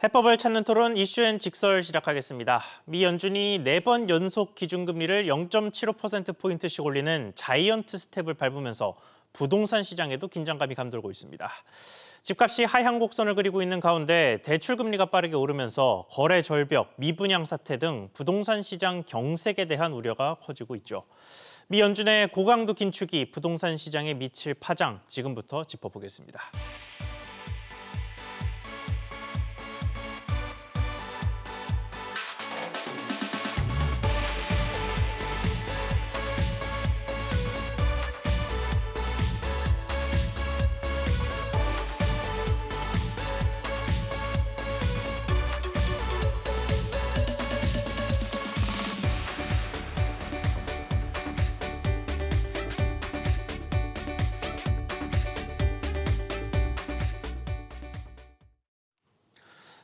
해법을 찾는 토론 이슈앤 직설 시작하겠습니다. 미 연준이 4번 연속 기준금리를 0.75%포인트씩 올리는 자이언트 스텝을 밟으면서 부동산 시장에도 긴장감이 감돌고 있습니다. 집값이 하향 곡선을 그리고 있는 가운데 대출금리가 빠르게 오르면서 거래 절벽, 미분양 사태 등 부동산 시장 경색에 대한 우려가 커지고 있죠. 미 연준의 고강도 긴축이 부동산 시장에 미칠 파장, 지금부터 짚어보겠습니다.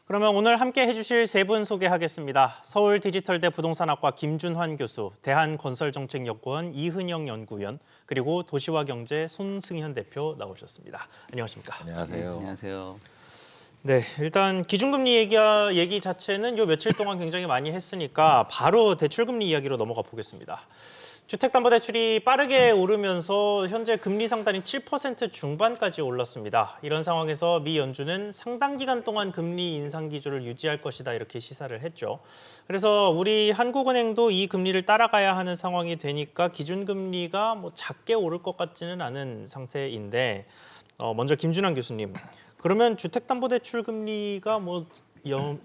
그러면 오늘 함께 해주실 세 분 소개하겠습니다. 서울디지털대 부동산학과 김준환 교수, 대한건설정책연구원 이은영 연구위원, 그리고 도시화경제 손승현 대표 나오셨습니다. 안녕하십니까? 안녕하세요. 안녕하세요. 네, 일단 기준금리 얘기 자체는 요 며칠 동안 굉장히 많이 했으니까 바로 대출금리 이야기로 넘어가 보겠습니다. 주택담보대출이 빠르게 오르면서 현재 금리 상단이 7% 중반까지 올랐습니다. 이런 상황에서 미 연준은 상당 기간 동안 금리 인상 기조를 유지할 것이다 이렇게 시사를 했죠. 그래서 우리 한국은행도 이 금리를 따라가야 하는 상황이 되니까 기준금리가 작게 오를 것 같지는 않은 상태인데 먼저 김준환 교수님, 그러면 주택담보대출 금리가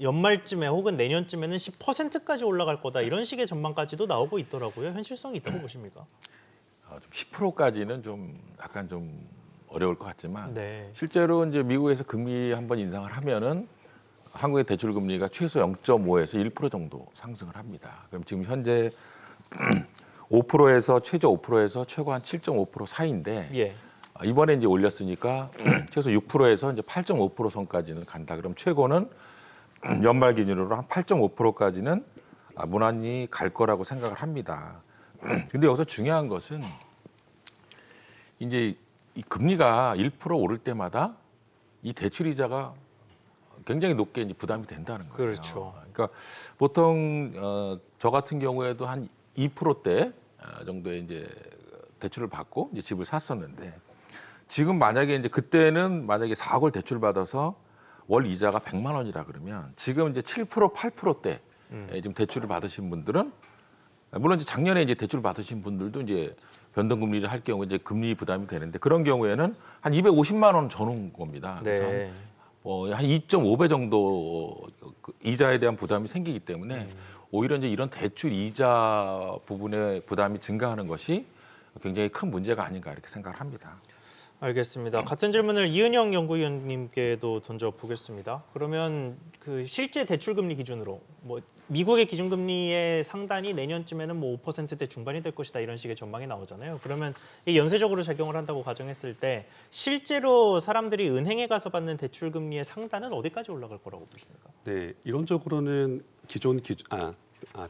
연말쯤에 혹은 내년쯤에는 10%까지 올라갈 거다 이런 식의 전망까지도 나오고 있더라고요. 현실성이 있다고 보십니까? 10%까지는 좀 약간 좀 어려울 것 같지만 네. 실제로 이제 미국에서 금리 한번 인상을 하면은 한국의 대출 금리가 최소 0.5에서 1% 정도 상승을 합니다. 그럼 지금 현재 5%에서 최저 5%에서 최고 한 7.5% 사이인데 예. 이번에 이제 올렸으니까 최소 6%에서 이제 8.5% 선까지는 간다. 그럼 최고는 연말 기준으로 한 8.5%까지는 무난히 갈 거라고 생각을 합니다. 근데 여기서 중요한 것은 이제 이 금리가 1% 오를 때마다 이 대출 이자가 굉장히 높게 이제 부담이 된다는 거예요. 그렇죠. 그러니까 보통 저 같은 경우에도 한 2%대 정도의 이제 대출을 받고 이제 집을 샀었는데 지금 만약에 이제 그때는 만약에 4억을 대출 받아서 월 이자가 100만 원이라 그러면 지금 이제 7% 8%대 지금 대출을 받으신 분들은 물론 이제 작년에 이제 대출 받으신 분들도 이제 변동금리를 할 경우에 이제 금리 부담이 되는데 그런 경우에는 한 250만 원 저는 겁니다. 그래서 네. 한 2.5배 정도 이자에 대한 부담이 생기기 때문에 오히려 이제 이런 대출 이자 부분의 부담이 증가하는 것이 굉장히 큰 문제가 아닌가 이렇게 생각을 합니다. 알겠습니다. 같은 질문을 이은영 연구위원님께도 던져보겠습니다. 그러면 그 실제 대출금리 기준으로 미국의 기준금리의 상단이 내년쯤에는 5%대 중반이 될 것이다 이런 식의 전망이 나오잖아요. 그러면 이 연쇄적으로 작용을 한다고 가정했을 때 실제로 사람들이 은행에 가서 받는 대출금리의 상단은 어디까지 올라갈 거라고 보십니까? 네, 이론적으로는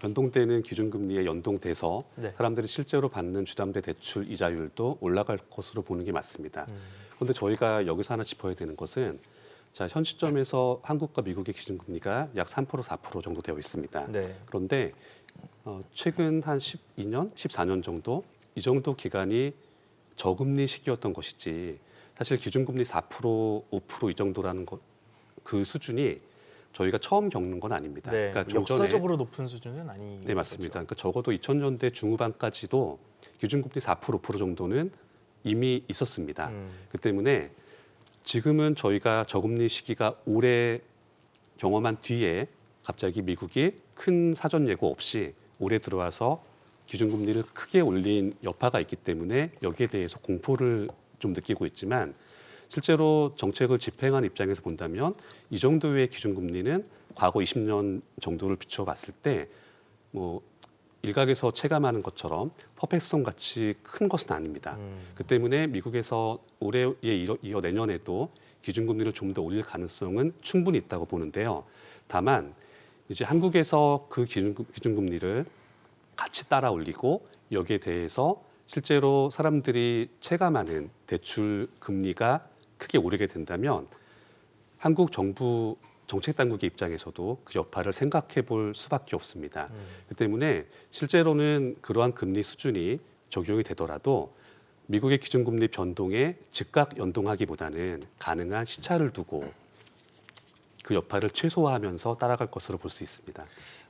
변동되는 기준금리에 연동돼서 네. 사람들이 실제로 받는 주담대 대출 이자율도 올라갈 것으로 보는 게 맞습니다. 그런데 저희가 여기서 하나 짚어야 되는 것은 현 시점에서 한국과 미국의 기준금리가 약 3%, 4% 정도 되어 있습니다. 네. 그런데 최근 한 12년, 14년 정도 이 정도 기간이 저금리 시기였던 것이지 사실 기준금리 4%, 5%이 정도라는 그 수준이 저희가 처음 겪는 건 아닙니다. 네. 그러니까 역사적으로 높은 수준은 아니죠. 네, 맞습니다. 그러니까 적어도 2000년대 중후반까지도 기준금리 4%, 5% 정도는 이미 있었습니다. 그 때문에 지금은 저희가 저금리 시기가 오래 경험한 뒤에 갑자기 미국이 큰 사전 예고 없이 올해 들어와서 기준금리를 크게 올린 여파가 있기 때문에 여기에 대해서 공포를 좀 느끼고 있지만 실제로 정책을 집행한 입장에서 본다면 이 정도의 기준금리는 과거 20년 정도를 비춰봤을 때 일각에서 체감하는 것처럼 퍼펙트스톰 같이 큰 것은 아닙니다. 그 때문에 미국에서 올해에 이어 내년에도 기준금리를 좀 더 올릴 가능성은 충분히 있다고 보는데요. 다만 이제 한국에서 그 기준금리를 같이 따라 올리고 여기에 대해서 실제로 사람들이 체감하는 대출 금리가 크게 오르게 된다면 한국 정부 정책 당국의 입장에서도 그 여파를 생각해 볼 수밖에 없습니다. 그 때문에 실제로는 그러한 금리 수준이 적용이 되더라도 미국의 기준금리 변동에 즉각 연동하기보다는 가능한 시차를 두고 그 여파를 최소화하면서 따라갈 것으로 볼 수 있습니다.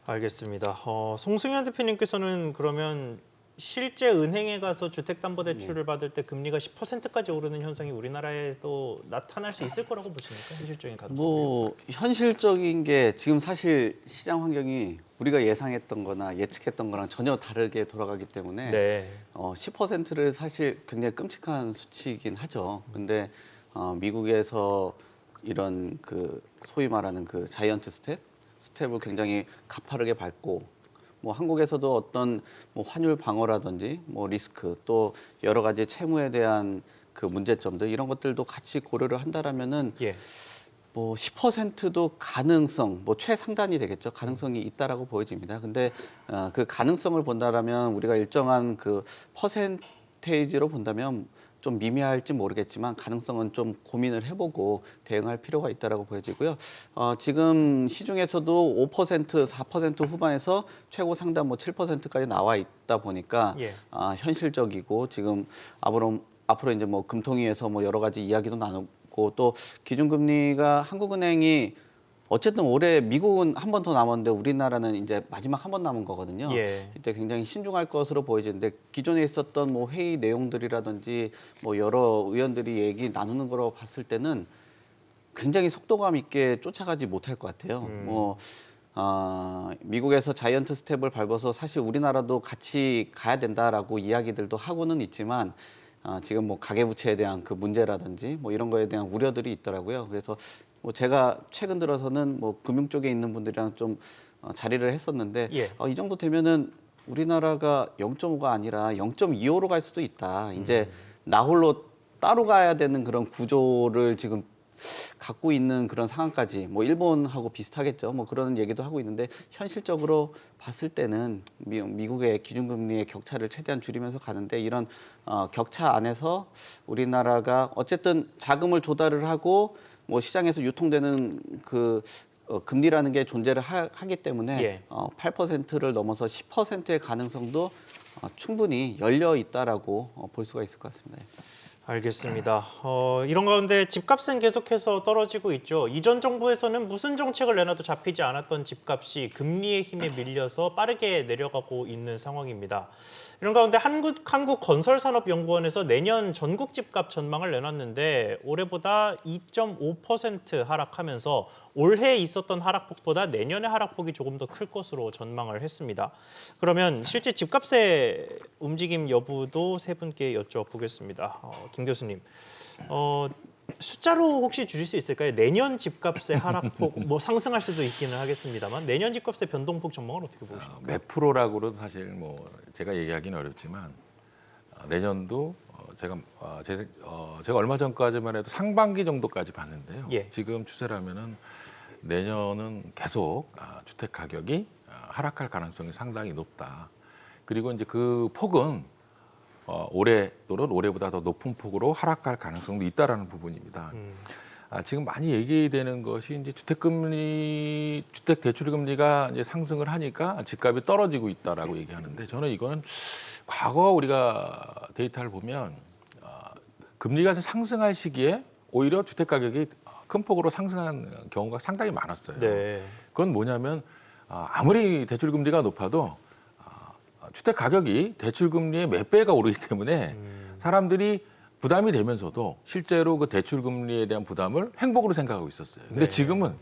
알겠습니다. 송승현 대표님께서는 그러면 실제 은행에 가서 주택담보대출을 받을 때 금리가 10%까지 오르는 현상이 우리나라에도 나타날 수 있을 거라고 보십니까? 현실적인 가능성. 뭐 현실적인 게 지금 사실 시장 환경이 우리가 예상했던 거나 예측했던 거랑 전혀 다르게 돌아가기 때문에 네. 10%를 사실 굉장히 끔찍한 수치이긴 하죠. 근데 미국에서 이런 그 소위 말하는 그 자이언트 스텝을 굉장히 가파르게 밟고 뭐 한국에서도 어떤 뭐 환율 방어라든지 뭐 리스크 또 여러 가지 채무에 대한 그 문제점들 이런 것들도 같이 고려를 한다라면은 예. 뭐 10%도 가능성, 뭐 최상단이 되겠죠. 가능성이 있다라고 보여집니다. 근데 그 가능성을 본다라면 우리가 일정한 그 퍼센테이지로 본다면 좀 미미할지 모르겠지만 가능성은 좀 고민을 해보고 대응할 필요가 있다라고 보여지고요. 지금 시중에서도 5%, 4% 후반에서 최고 상단 뭐 7%까지 나와 있다 보니까 예. 현실적이고 지금 앞으로 이제 뭐 금통위에서 뭐 여러 가지 이야기도 나누고 또 기준금리가 한국은행이 어쨌든 올해 미국은 한 번 더 남았는데 우리나라는 이제 마지막 한 번 남은 거거든요. 예. 이때 굉장히 신중할 것으로 보여지는데 기존에 있었던 뭐 회의 내용들이라든지 뭐 여러 의원들이 얘기 나누는 거로 봤을 때는 굉장히 속도감 있게 쫓아가지 못할 것 같아요. 미국에서 자이언트 스텝을 밟아서 사실 우리나라도 같이 가야 된다라고 이야기들도 하고는 있지만 지금 뭐 가계부채에 대한 그 문제라든지 뭐 이런 거에 대한 우려들이 있더라고요. 그래서 뭐 제가 최근 들어서는 뭐 금융 쪽에 있는 분들이랑 좀 자리를 했었는데 예. 이 정도 되면은 우리나라가 0.5가 아니라 0.25로 갈 수도 있다. 이제 나 홀로 따로 가야 되는 그런 구조를 지금 갖고 있는 그런 상황까지 뭐 일본하고 비슷하겠죠. 뭐 그런 얘기도 하고 있는데 현실적으로 봤을 때는 미국의 기준금리의 격차를 최대한 줄이면서 가는데 이런 격차 안에서 우리나라가 어쨌든 자금을 조달을 하고 뭐 시장에서 유통되는 그 금리라는 게 존재를 하기 때문에 예. 8%를 넘어서 10%의 가능성도 충분히 열려 있다라고 볼 수가 있을 것 같습니다. 알겠습니다. 이런 가운데 집값은 계속해서 떨어지고 있죠. 이전 정부에서는 무슨 정책을 내놔도 잡히지 않았던 집값이 금리의 힘에 밀려서 빠르게 내려가고 있는 상황입니다. 이런 가운데 한국건설산업연구원에서 내년 전국 집값 전망을 내놨는데 올해보다 2.5% 하락하면서 올해 있었던 하락폭보다 내년의 하락폭이 조금 더 클 것으로 전망을 했습니다. 그러면 실제 집값의 움직임 여부도 세 분께 여쭤보겠습니다. 김 교수님, 숫자로 혹시 주실 수 있을까요? 내년 집값의 하락폭, 뭐 상승할 수도 있기는 하겠습니다만 내년 집값의 변동폭 전망을 어떻게 보십니까? 몇 프로라고도 사실 뭐 제가 얘기하기는 어렵지만 내년도 제가 얼마 전까지만 해도 상반기 정도까지 봤는데요. 예. 지금 추세라면은 내년은 계속 주택 가격이 하락할 가능성이 상당히 높다. 그리고 이제 그 폭은 올해 또는 올해보다 더 높은 폭으로 하락할 가능성도 있다라는 부분입니다. 지금 많이 얘기되는 것이 이제 주택 대출 금리가 이제 상승을 하니까 집값이 떨어지고 있다라고 얘기하는데 저는 이거는 과거 우리가 데이터를 보면 금리가 상승할 시기에 오히려 주택 가격이 큰 폭으로 상승한 경우가 상당히 많았어요. 네. 그건 뭐냐면 아무리 대출 금리가 높아도 주택 가격이 대출 금리의 몇 배가 오르기 때문에 사람들이 부담이 되면서도 실제로 그 대출 금리에 대한 부담을 행복으로 생각하고 있었어요. 근데 네. 지금은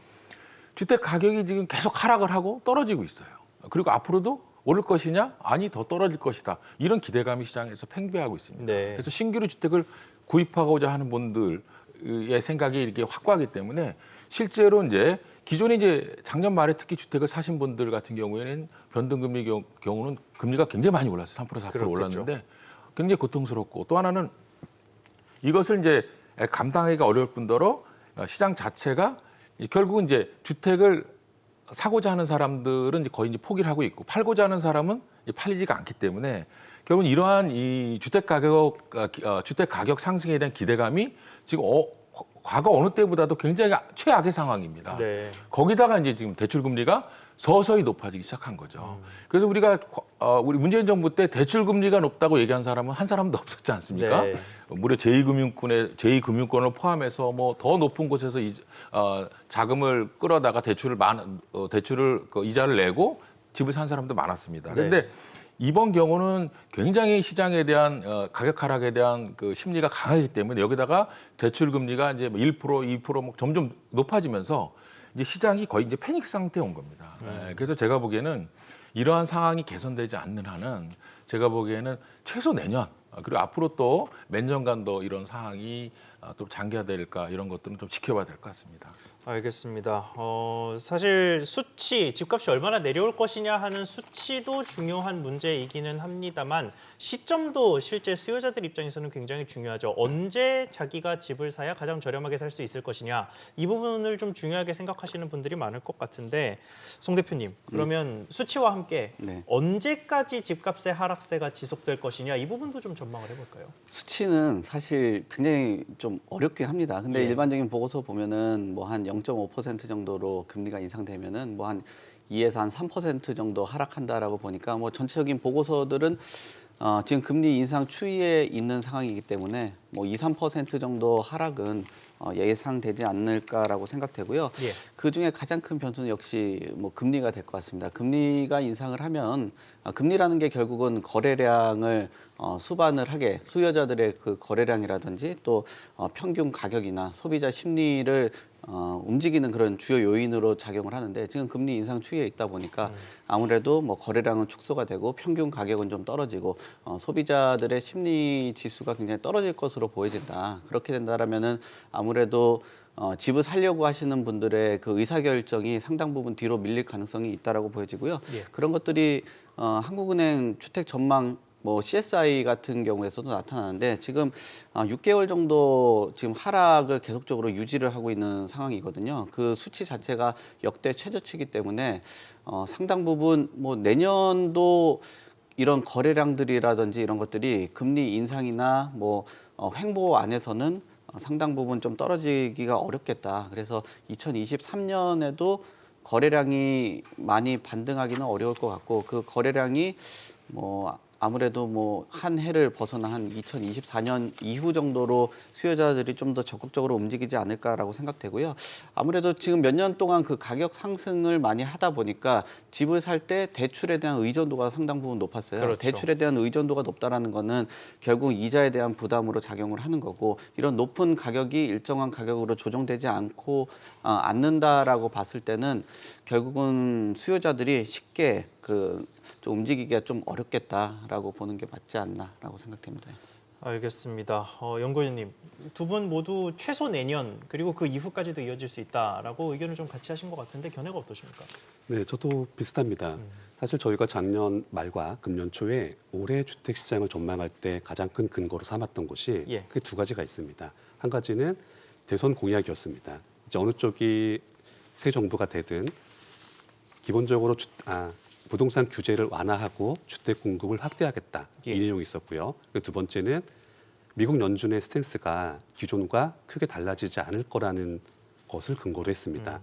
주택 가격이 지금 계속 하락을 하고 떨어지고 있어요. 그리고 앞으로도 오를 것이냐? 아니, 더 떨어질 것이다. 이런 기대감이 시장에서 팽배하고 있습니다. 네. 그래서 신규로 주택을 구입하고자 하는 분들의 생각이 이렇게 확고하기 때문에 실제로 이제 기존에 이제 작년 말에 특히 주택을 사신 분들 같은 경우에는 변동금리 경우는 금리가 굉장히 많이 올랐어요. 3% 4% 그렇겠죠. 올랐는데 굉장히 고통스럽고 또 하나는 이것을 이제 감당하기가 어려울 뿐더러 시장 자체가 결국은 이제 주택을 사고자 하는 사람들은 이제 거의 이제 포기를 하고 있고 팔고자 하는 사람은 팔리지가 않기 때문에 결국은 이러한 이 주택 가격 상승에 대한 기대감이 지금 과거 어느 때보다도 굉장히 최악의 상황입니다. 네. 거기다가 이제 지금 대출 금리가 서서히 높아지기 시작한 거죠. 그래서 우리가 우리 문재인 정부 때 대출 금리가 높다고 얘기한 사람은 한 사람도 없었지 않습니까? 네. 무려 제2금융권을 포함해서 뭐 더 높은 곳에서 자금을 끌어다가 대출을 이자를 내고 집을 산 사람도 많았습니다. 그런데 네. 이번 경우는 굉장히 시장에 대한 가격 하락에 대한 그 심리가 강하기 때문에 여기다가 대출 금리가 이제 1%, 2% 뭐 점점 높아지면서 이제 시장이 거의 이제 패닉 상태에 온 겁니다. 그래서 제가 보기에는 이러한 상황이 개선되지 않는 한은 제가 보기에는 최소 내년 그리고 앞으로 또 몇 년간 더 이런 상황이 또 장기화될까 이런 것들은 좀 지켜봐야 될 것 같습니다. 알겠습니다. 사실 수치, 집값이 얼마나 내려올 것이냐 하는 수치도 중요한 문제이기는 합니다만 시점도 실제 수요자들 입장에서는 굉장히 중요하죠. 언제 자기가 집을 사야 가장 저렴하게 살 수 있을 것이냐 이 부분을 좀 중요하게 생각하시는 분들이 많을 것 같은데 송 대표님 그러면 수치와 함께 네. 언제까지 집값의 하락세가 지속될 것이냐 이 부분도 좀 전망을 해볼까요? 수치는 사실 굉장히 좀 어렵긴 합니다. 근데 예. 일반적인 보고서 보면은 뭐 한 0.5% 정도로 금리가 인상되면은 뭐 한 2에서 한 3% 정도 하락한다라고 보니까 뭐 전체적인 보고서들은 지금 금리 인상 추이에 있는 상황이기 때문에 뭐 2, 3% 정도 하락은 예상되지 않을까라고 생각되고요. 예. 그 중에 가장 큰 변수는 역시 뭐 금리가 될 것 같습니다. 금리가 인상을 하면 금리라는 게 결국은 거래량을 수반을 하게 수요자들의 그 거래량이라든지 또 평균 가격이나 소비자 심리를 움직이는 그런 주요 요인으로 작용을 하는데 지금 금리 인상 추이에 있다 보니까 아무래도 뭐 거래량은 축소가 되고 평균 가격은 좀 떨어지고 소비자들의 심리 지수가 굉장히 떨어질 것으로 보여진다. 그렇게 된다라면은 아무래도 집을 살려고 하시는 분들의 그 의사결정이 상당 부분 뒤로 밀릴 가능성이 있다라고 보여지고요. 예. 그런 것들이 한국은행 주택 전망 뭐 CSI 같은 경우에서도 나타나는데 지금 6개월 정도 지금 하락을 계속적으로 유지를 하고 있는 상황이거든요. 그 수치 자체가 역대 최저치이기 때문에 상당 부분 뭐 내년도 이런 거래량들이라든지 이런 것들이 금리 인상이나 뭐 횡보 안에서는 상당 부분 좀 떨어지기가 어렵겠다. 그래서 2023년에도 거래량이 많이 반등하기는 어려울 것 같고 그 거래량이 뭐 아무래도 뭐 한 해를 벗어나 한 2024년 이후 정도로 수요자들이 좀 더 적극적으로 움직이지 않을까라고 생각되고요. 아무래도 지금 몇 년 동안 그 가격 상승을 많이 하다 보니까 집을 살 때 대출에 대한 의존도가 상당 부분 높았어요. 그렇죠. 대출에 대한 의존도가 높다라는 거는 결국 이자에 대한 부담으로 작용을 하는 거고 이런 높은 가격이 일정한 가격으로 조정되지 않는다라고 봤을 때는 결국은 수요자들이 쉽게 좀 움직이기가 좀 어렵겠다라고 보는 게 맞지 않나라고 생각됩니다. 알겠습니다. 연구위원님, 두 분 모두 최소 내년 그리고 그 이후까지도 이어질 수 있다라고 의견을 좀 같이 하신 것 같은데 견해가 어떠십니까? 네, 저도 비슷합니다. 사실 저희가 작년 말과 금년 초에 올해 주택 시장을 전망할 때 가장 큰 근거로 삼았던 것이 예. 그 두 가지가 있습니다. 한 가지는 대선 공약이었습니다. 이제 어느 쪽이 새 정부가 되든 기본적으로 부동산 규제를 완화하고 주택 공급을 확대하겠다 예. 이 내용이 있었고요. 두 번째는 미국 연준의 스탠스가 기존과 크게 달라지지 않을 거라는 것을 근거로 했습니다.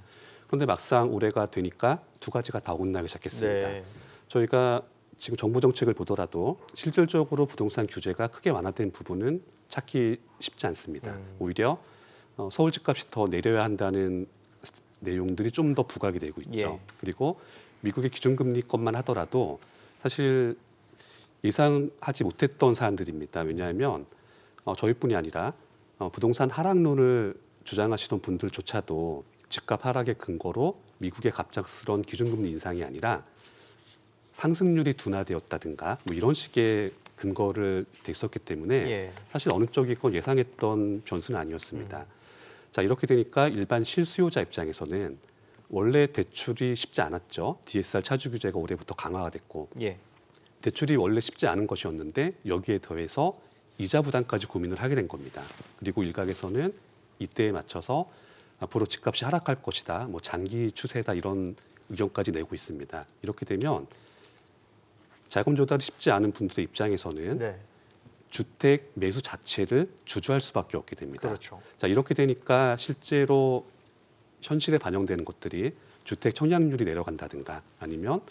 그런데 막상 올해가 되니까 두 가지가 다 온나기 시작했습니다. 네. 저희가 지금 정부 정책을 보더라도 실질적으로 부동산 규제가 크게 완화된 부분은 찾기 쉽지 않습니다. 오히려 서울 집값이 더 내려야 한다는 내용들이 좀 더 부각이 되고 있죠. 예. 그리고 미국의 기준금리 것만 하더라도 사실 예상하지 못했던 사안들입니다. 왜냐하면 저희뿐이 아니라 부동산 하락론을 주장하시던 분들조차도 집값 하락의 근거로 미국의 갑작스러운 기준금리 인상이 아니라 상승률이 둔화되었다든가 뭐 이런 식의 근거를 댔었기 때문에 예. 사실 어느 쪽이건 예상했던 변수는 아니었습니다. 자, 이렇게 되니까 일반 실수요자 입장에서는 원래 대출이 쉽지 않았죠. DSR 차주 규제가 올해부터 강화가 됐고 예. 대출이 원래 쉽지 않은 것이었는데 여기에 더해서 이자 부담까지 고민을 하게 된 겁니다. 그리고 일각에서는 이때에 맞춰서 앞으로 집값이 하락할 것이다, 뭐 장기 추세다 이런 의견까지 내고 있습니다. 이렇게 되면 자금 조달이 쉽지 않은 분들의 입장에서는 네. 주택 매수 자체를 주저할 수밖에 없게 됩니다. 그렇죠. 자, 이렇게 되니까 실제로 현실에 반영되는 것들이 주택 청약률이 내려간다든가 아니면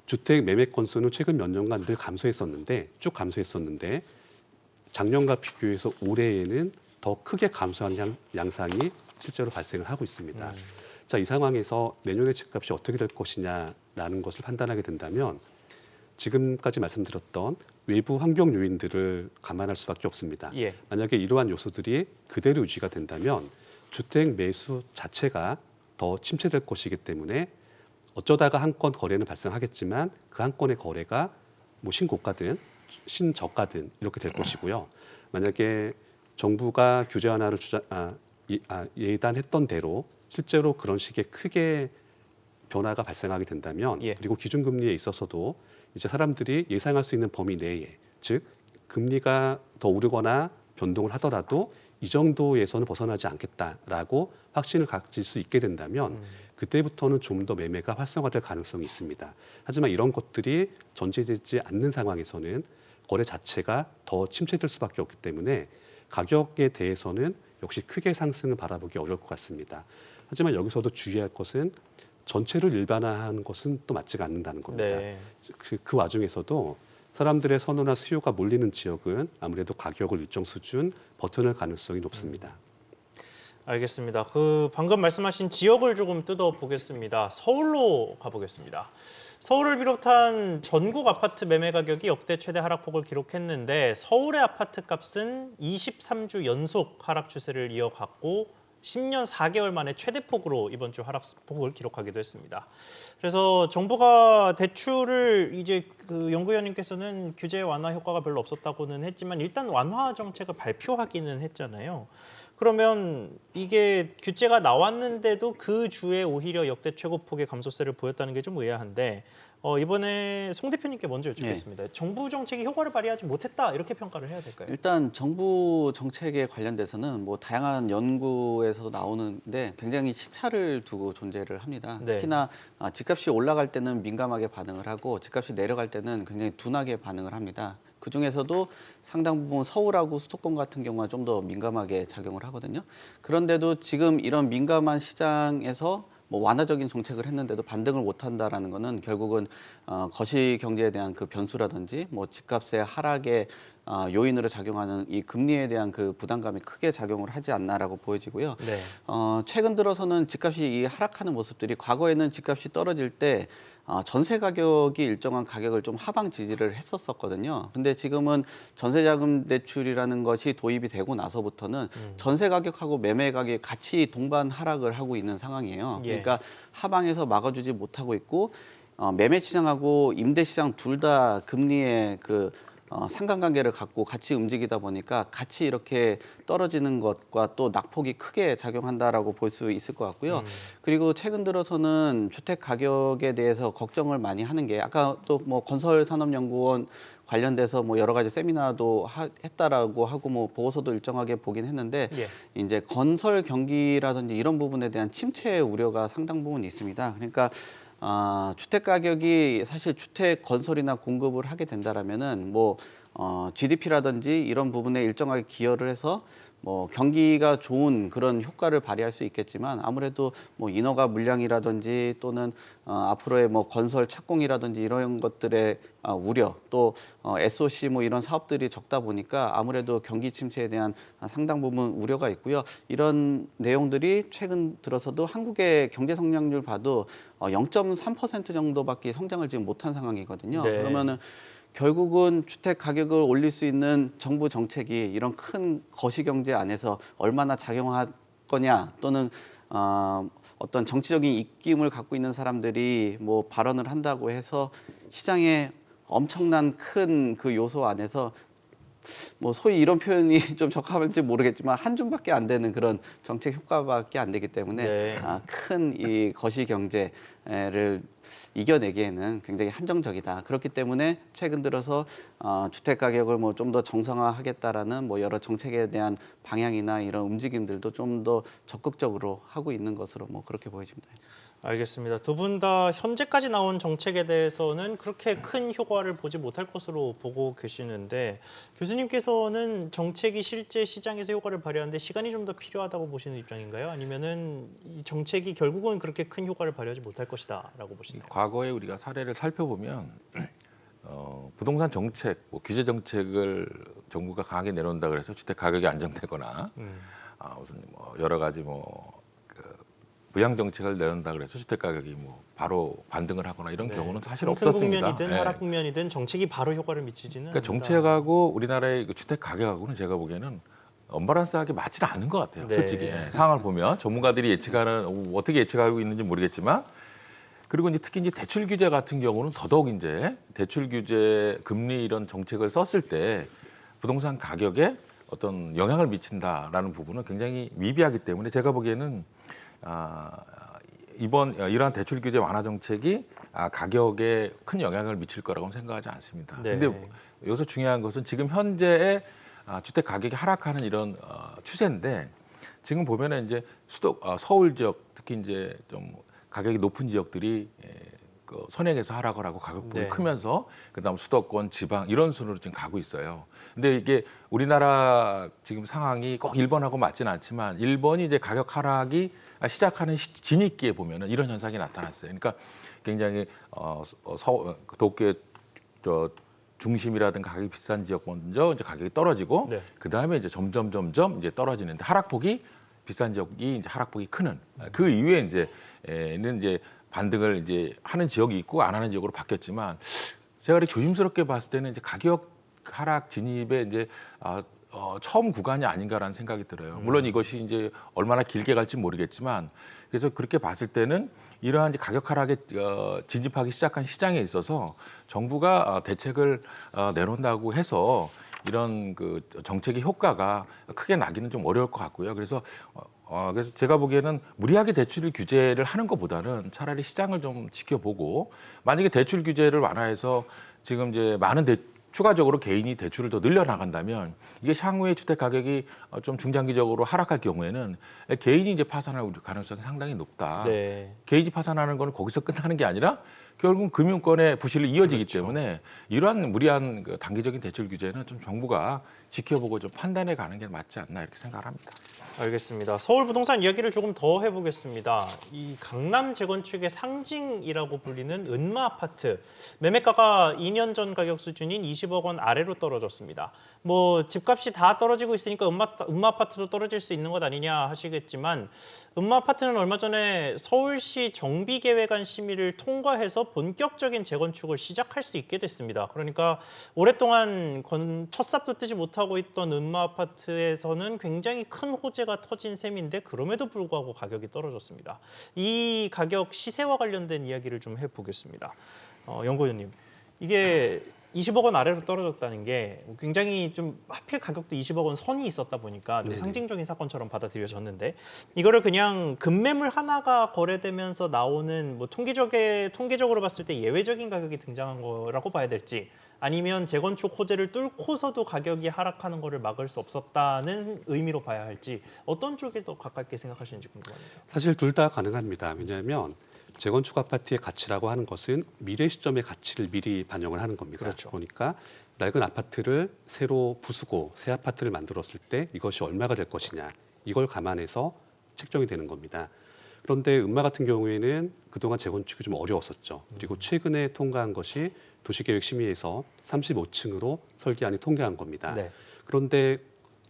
주택 매매 건수는 최근 몇 년간 늘 쭉 감소했었는데 작년과 비교해서 올해에는 더 크게 감소한 양상이 실제로 발생을 하고 있습니다. 자, 이 상황에서 내년의 집값이 어떻게 될 것이냐라는 것을 판단하게 된다면 지금까지 말씀드렸던 외부 환경 요인들을 감안할 수밖에 없습니다. 예. 만약에 이러한 요소들이 그대로 유지가 된다면 주택 매수 자체가 더 침체될 것이기 때문에 어쩌다가 한 건 거래는 발생하겠지만 그 한 건의 거래가 뭐 신고가든 신저가든 이렇게 될 것이고요. 만약에 정부가 규제 완화를 예단했던 대로 실제로 그런 식의 크게 변화가 발생하게 된다면 예. 그리고 기준금리에 있어서도 이제 사람들이 예상할 수 있는 범위 내에 즉 금리가 더 오르거나 변동을 하더라도 이 정도에서는 벗어나지 않겠다라고 확신을 가질 수 있게 된다면 그때부터는 좀 더 매매가 활성화될 가능성이 있습니다. 하지만 이런 것들이 전제되지 않는 상황에서는 거래 자체가 더 침체될 수밖에 없기 때문에 가격에 대해서는 역시 크게 상승을 바라보기 어려울 것 같습니다. 하지만 여기서도 주의할 것은 전체를 일반화하는 것은 또 맞지가 않는다는 겁니다. 네. 그 와중에서도 사람들의 선호나 수요가 몰리는 지역은 아무래도 가격을 일정 수준 버텨낼 가능성이 높습니다. 알겠습니다. 그 방금 말씀하신 지역을 조금 뜯어 보겠습니다. 서울로 가보겠습니다. 서울을 비롯한 전국 아파트 매매 가격이 역대 최대 하락폭을 기록했는데 서울의 아파트 값은 23주 연속 하락 추세를 이어갔고 10년 4개월 만에 최대폭으로 이번 주 하락폭을 기록하기도 했습니다. 그래서 정부가 대출을 이제 그 연구위원님께서는 규제 완화 효과가 별로 없었다고는 했지만 일단 완화 정책을 발표하기는 했잖아요. 그러면 이게 규제가 나왔는데도 그 주에 오히려 역대 최고폭의 감소세를 보였다는 게 좀 의아한데 이번에 송 대표님께 먼저 여쭙겠습니다. 정부 정책이 효과를 발휘하지 못했다 이렇게 평가를 해야 될까요? 일단 정부 정책에 관련돼서는 뭐 다양한 연구에서도 나오는데 굉장히 시차를 두고 존재를 합니다. 네. 특히나 집값이 올라갈 때는 민감하게 반응을 하고 집값이 내려갈 때는 굉장히 둔하게 반응을 합니다. 그 중에서도 상당 부분 서울하고 수도권 같은 경우가 좀 더 민감하게 작용을 하거든요. 그런데도 지금 이런 민감한 시장에서 뭐 완화적인 정책을 했는데도 반등을 못한다라는 거는 결국은 거시 경제에 대한 그 변수라든지 뭐 집값의 하락의 요인으로 작용하는 이 금리에 대한 그 부담감이 크게 작용을 하지 않나라고 보여지고요. 네. 최근 들어서는 집값이 이 하락하는 모습들이 과거에는 집값이 떨어질 때 전세 가격이 일정한 가격을 좀 하방 지지를 했었거든요. 근데 지금은 전세자금 대출이라는 것이 도입이 되고 나서부터는 전세 가격하고 매매 가격이 같이 동반 하락을 하고 있는 상황이에요. 예. 그러니까 하방에서 막아주지 못하고 있고 매매 시장하고 임대 시장 둘 다 금리의 그 상관관계를 갖고 같이 움직이다 보니까 같이 이렇게 떨어지는 것과 또 낙폭이 크게 작용한다라고 볼 수 있을 것 같고요. 그리고 최근 들어서는 주택 가격에 대해서 걱정을 많이 하는 게 아까 또 뭐 건설산업연구원 관련돼서 뭐 여러 가지 세미나도 했다라고 하고 뭐 보고서도 일정하게 보긴 했는데 예. 이제 건설 경기라든지 이런 부분에 대한 침체 우려가 상당 부분 있습니다. 그러니까 주택 가격이 사실 주택 건설이나 공급을 하게 된다라면은 뭐 GDP라든지 이런 부분에 일정하게 기여를 해서 뭐 경기가 좋은 그런 효과를 발휘할 수 있겠지만 아무래도 뭐 인허가 물량이라든지 또는 앞으로의 뭐 건설 착공이라든지 이런 것들의 우려 또 SOC 뭐 이런 사업들이 적다 보니까 아무래도 경기 침체에 대한 상당 부분 우려가 있고요. 이런 내용들이 최근 들어서도 한국의 경제 성장률 봐도 0.3% 정도밖에 성장을 지금 못한 상황이거든요. 네. 그러면은 결국은 주택 가격을 올릴 수 있는 정부 정책이 이런 큰 거시 경제 안에서 얼마나 작용할 거냐 또는 어떤 정치적인 입김을 갖고 있는 사람들이 뭐 발언을 한다고 해서 시장에 엄청난 큰 그 요소 안에서 뭐 소위 이런 표현이 좀 적합할지 모르겠지만 한 줌밖에 안 되는 그런 정책 효과밖에 안 되기 때문에 네. 큰 이 거시 경제 이겨내기에는 굉장히 한정적이다. 그렇기 때문에 최근 들어서 주택 가격을 뭐 좀 더 정상화하겠다라는 뭐 여러 정책에 대한 방향이나 이런 움직임들도 좀 더 적극적으로 하고 있는 것으로 뭐 그렇게 보여집니다. 알겠습니다. 두 분 다 현재까지 나온 정책에 대해서는 그렇게 큰 효과를 보지 못할 것으로 보고 계시는데 교수님께서는 정책이 실제 시장에서 효과를 발휘하는데 시간이 좀 더 필요하다고 보시는 입장인가요? 아니면은 이 정책이 결국은 그렇게 큰 효과를 발휘하지 못할 것이다라고 보시나요? 과거에 우리가 사례를 살펴보면 부동산 정책, 뭐 규제 정책을 정부가 강하게 내놓는다 그래서 주택 가격이 안정되거나 무슨 뭐 여러 가지 부양 정책을 내놓는다 그래서 주택 가격이 뭐 바로 반등을 하거나 이런 경우는 사실 상승 없었습니다. 국면이든 예. 하락 국면이든 정책이 바로 효과를 미치지는 그러니까 않는다. 정책하고 우리나라의 그 주택 가격하고는 제가 보기에는 언밸런스하게 맞지는 않은 것 같아요. 네. 솔직히 예, 상황을 보면 전문가들이 예측하는 어떻게 예측하고 있는지 모르겠지만 그리고 이제 특히 이제 대출 규제 같은 경우는 더더욱 이제 대출 규제 금리 이런 정책을 썼을 때 부동산 가격에 어떤 영향을 미친다라는 부분은 굉장히 미비하기 때문에 제가 보기에는 이번 이러한 대출 규제 완화 정책이 가격에 큰 영향을 미칠 거라고는 생각하지 않습니다. 네. 근데 여기서 중요한 것은 지금 현재의 주택 가격이 하락하는 이런 추세인데 지금 보면은 이제 서울 지역 특히 이제 좀 가격이 높은 지역들이 그 선행해서 하락을 하고 가격폭이 네. 크면서 그다음 수도권, 지방 이런 순으로 지금 가고 있어요. 근데 이게 우리나라 지금 상황이 꼭 일본하고 맞지는 않지만 일본이 이제 가격 하락이 시작하는 진입기에 보면은 이런 현상이 나타났어요. 그러니까 굉장히 도쿄 중심이라든가 가격이 비싼 지역 먼저 이제 가격이 떨어지고 네. 그 다음에 이제 점점 이제 떨어지는데 하락폭이 비싼 지역이 이제 하락폭이 크는 그 이후에 이제는 이제 반등을 이제 하는 지역이 있고 안 하는 지역으로 바뀌었지만 제가 이렇게 조심스럽게 봤을 때는 이제 가격 하락 진입에 이제 처음 구간이 아닌가라는 생각이 들어요. 물론 이것이 이제 얼마나 길게 갈지 모르겠지만 그래서 그렇게 봤을 때는 이러한 이제 가격 하락에 진입하기 시작한 시장에 있어서 정부가 대책을 내놓는다고 해서 이런 그 정책의 효과가 크게 나기는 좀 어려울 것 같고요. 그래서 제가 보기에는 무리하게 대출 규제를 하는 것보다는 차라리 시장을 좀 지켜보고 만약에 대출 규제를 완화해서 지금 이제 많은 추가적으로 개인이 대출을 더 늘려나간다면 이게 향후에 주택 가격이 좀 중장기적으로 하락할 경우에는 개인이 이제 파산할 가능성이 상당히 높다. 네. 개인이 파산하는 건 거기서 끝나는 게 아니라 결국은 금융권의 부실이 이어지기 그렇죠. 때문에 이러한 무리한 그 단기적인 대출 규제는 좀 정부가 지켜보고 좀 판단해 가는 게 맞지 않나 이렇게 생각을 합니다. 알겠습니다. 서울 부동산 이야기를 조금 더 해보겠습니다. 이 강남 재건축의 상징이라고 불리는 은마 아파트 매매가가 2년 전 가격 수준인 20억 원 아래로 떨어졌습니다. 뭐 집값이 다 떨어지고 있으니까 은마 아파트도 떨어질 수 있는 것 아니냐 하시겠지만 은마 아파트는 얼마 전에 서울시 정비계획안 심의를 통과해서 본격적인 재건축을 시작할 수 있게 됐습니다. 그러니까 오랫동안 첫삽도 뜨지 못하고 있던 은마 아파트에서는 굉장히 큰 호재가 터진 셈인데 그럼에도 불구하고 가격이 떨어졌습니다. 이 가격 시세와 관련된 이야기를 좀 해보겠습니다. 연구위원님, 이게 20억 원 아래로 떨어졌다는 게 굉장히 좀 하필 가격도 20억 원 선이 있었다 보니까 좀 상징적인 사건처럼 받아들여졌는데 이거를 그냥 급매물 하나가 거래되면서 나오는 뭐 통계적으로 봤을 때 예외적인 가격이 등장한 거라고 봐야 될지 아니면 재건축 호재를 뚫고서도 가격이 하락하는 거를 막을 수 없었다는 의미로 봐야 할지 어떤 쪽에 더 가깝게 생각하시는지 궁금합니다. 사실 둘 다 가능합니다. 왜냐하면 재건축 아파트의 가치라고 하는 것은 미래 시점의 가치를 미리 반영을 하는 겁니다. 그렇죠. 그러니까 낡은 아파트를 새로 부수고 새 아파트를 만들었을 때 이것이 얼마가 될 것이냐 이걸 감안해서 책정이 되는 겁니다. 그런데 은마 같은 경우에는 그동안 재건축이 좀 어려웠었죠. 그리고 최근에 통과한 것이 도시계획심의에서 35층으로 설계안이 통과한 겁니다. 네. 그런데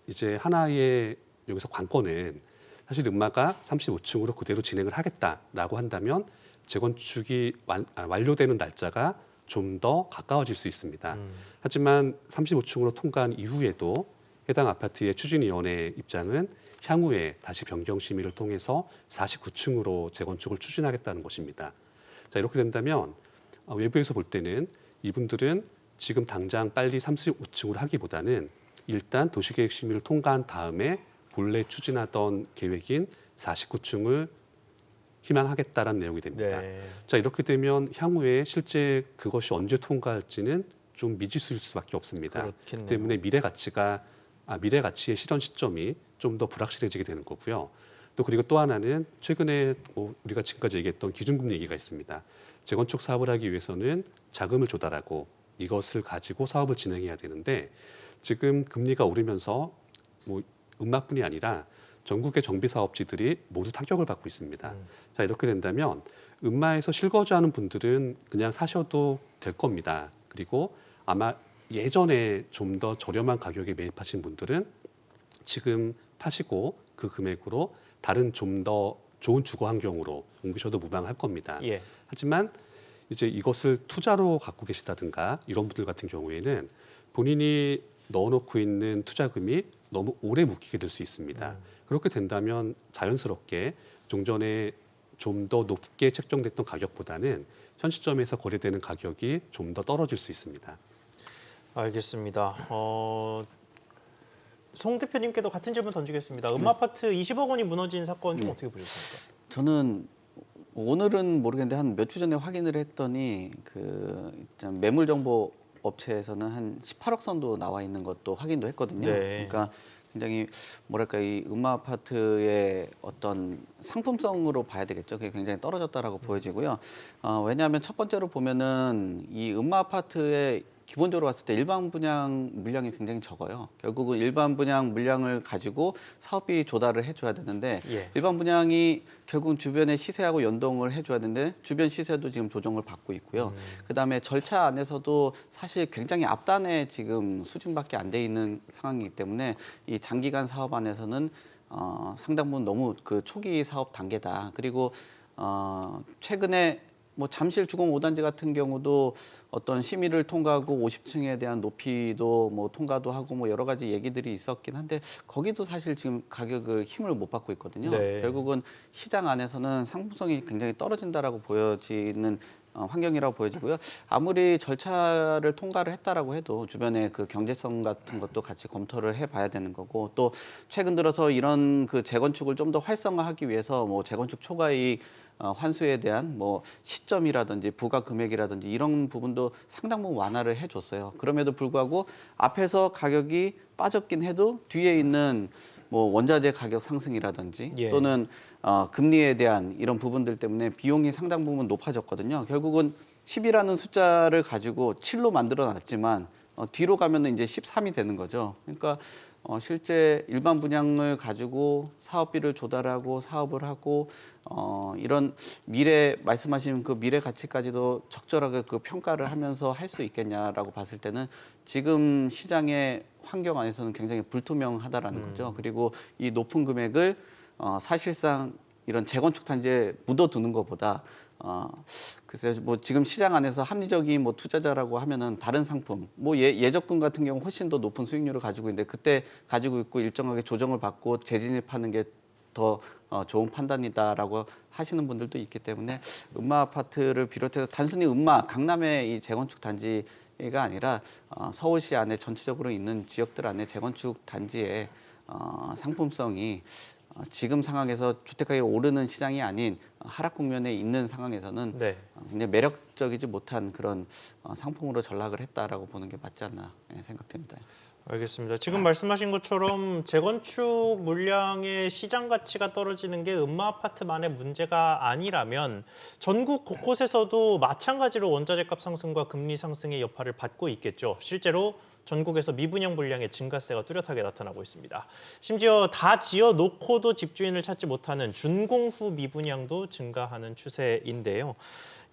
이제 하나의 여기서 관건은 사실 은마가 35층으로 그대로 진행을 하겠다라고 한다면 재건축이 완료되는 날짜가 좀 더 가까워질 수 있습니다. 하지만 35층으로 통과한 이후에도 해당 아파트의 추진위원회 입장은 향후에 다시 변경 심의를 통해서 49층으로 재건축을 추진하겠다는 것입니다. 자, 이렇게 된다면 외부에서 볼 때는 이분들은 지금 당장 빨리 35층으로 하기보다는 일단 도시계획 심의를 통과한 다음에 본래 추진하던 계획인 49층을 희망하겠다라는 내용이 됩니다. 네. 자, 이렇게 되면 향후에 실제 그것이 언제 통과할지는 좀 미지수일 수밖에 없습니다. 그렇겠네요. 때문에 미래 가치의 실현 시점이 좀 더 불확실해지게 되는 거고요. 또 그리고 또 하나는 최근에 우리가 지금까지 얘기했던 기준금리 얘기가 있습니다. 재건축 사업을 하기 위해서는 자금을 조달하고 이것을 가지고 사업을 진행해야 되는데 지금 금리가 오르면서 음마뿐이 아니라 전국의 정비 사업지들이 모두 타격을 받고 있습니다. 자, 이렇게 된다면 음마에서 실거주하는 분들은 그냥 사셔도 될 겁니다. 그리고 아마 예전에 좀 더 저렴한 가격에 매입하신 분들은 지금 파시고 그 금액으로 다른 좀 더 좋은 주거 환경으로 옮기셔도 무방할 겁니다. 예. 하지만 이제 이것을 투자로 갖고 계시다든가 이런 분들 같은 경우에는 본인이 넣어놓고 있는 투자금이 너무 오래 묶이게 될 수 있습니다. 그렇게 된다면 자연스럽게 종전에 좀 더 높게 책정됐던 가격보다는 현 시점에서 거래되는 가격이 좀 더 떨어질 수 있습니다. 알겠습니다. 송 대표님께도 같은 질문 던지겠습니다. 음아파트 20억 원이 무너진 사건 좀 어떻게 보셨습니까? 저는 오늘은 모르겠는데 한 몇 주 전에 확인을 했더니 그 매물 정보 업체에서는 한 18억 선도 나와 있는 것도 확인도 했거든요. 네. 그러니까 굉장히 뭐랄까 이 음아파트의 어떤 상품성으로 봐야 되겠죠. 그게 굉장히 떨어졌다라고 보여지고요. 왜냐하면 첫 번째로 보면은 이 음아파트의 기본적으로 봤을 때 일반 분양 물량이 굉장히 적어요. 결국은 일반 분양 물량을 가지고 사업비 조달을 해줘야 되는데 예. 일반 분양이 결국은 주변의 시세하고 연동을 해줘야 되는데 주변 시세도 지금 조정을 받고 있고요. 그다음에 절차 안에서도 사실 굉장히 앞단에 지금 수준밖에 안 돼 있는 상황이기 때문에 이 장기간 사업 안에서는 상당 부분 너무 그 초기 사업 단계다. 그리고 최근에 뭐 잠실 주공 5단지 같은 경우도 어떤 심의를 통과하고 50층에 대한 높이도 뭐 통과도 하고 뭐 여러 가지 얘기들이 있었긴 한데 거기도 사실 지금 가격을 힘을 못 받고 있거든요. 네. 결국은 시장 안에서는 상품성이 굉장히 떨어진다라고 보여지는 환경이라고 보여지고요. 아무리 절차를 통과를 했다라고 해도 주변에 그 경제성 같은 것도 같이 검토를 해봐야 되는 거고 또 최근 들어서 이런 그 재건축을 좀 더 활성화하기 위해서 뭐 재건축 초과이익 환수에 대한 뭐 시점이라든지 부과 금액이라든지 이런 부분도 상당 부분 완화를 해줬어요. 그럼에도 불구하고 앞에서 가격이 빠졌긴 해도 뒤에 있는 뭐 원자재 가격 상승이라든지 예. 또는 금리에 대한 이런 부분들 때문에 비용이 상당 부분 높아졌거든요. 결국은 10이라는 숫자를 가지고 7로 만들어 놨지만 뒤로 가면은 이제 13이 되는 거죠. 그러니까 실제 일반 분양을 가지고 사업비를 조달하고 사업을 하고 이런 미래 말씀하신 그 미래 가치까지도 적절하게 그 평가를 하면서 할 수 있겠냐라고 봤을 때는 지금 시장의 환경 안에서는 굉장히 불투명하다라는 거죠. 그리고 이 높은 금액을 사실상 이런 재건축 단지에 묻어두는 것보다 글쎄요, 뭐 지금 시장 안에서 합리적인 뭐 투자자라고 하면은 다른 상품, 뭐 예적금 같은 경우 훨씬 더 높은 수익률을 가지고 있는데 그때 가지고 있고 일정하게 조정을 받고 재진입하는 게 더 좋은 판단이다라고 하시는 분들도 있기 때문에 음마 아파트를 비롯해서 단순히 음마 강남의 이 재건축 단지가 아니라 서울시 안에 전체적으로 있는 지역들 안에 재건축 단지의 상품성이 지금 상황에서 주택가격이 오르는 시장이 아닌 하락 국면에 있는 상황에서는 네. 굉장히 매력적이지 못한 그런 상품으로 전락을 했다라고 보는 게 맞지 않나 생각됩니다. 알겠습니다. 지금 말씀하신 것처럼 재건축 물량의 시장 가치가 떨어지는 게 음마 아파트만의 문제가 아니라면 전국 곳곳에서도 마찬가지로 원자재값 상승과 금리 상승의 여파를 받고 있겠죠. 실제로 전국에서 미분양 물량의 증가세가 뚜렷하게 나타나고 있습니다. 심지어 다 지어놓고도 집주인을 찾지 못하는 준공후 미분양도 증가하는 추세인데요.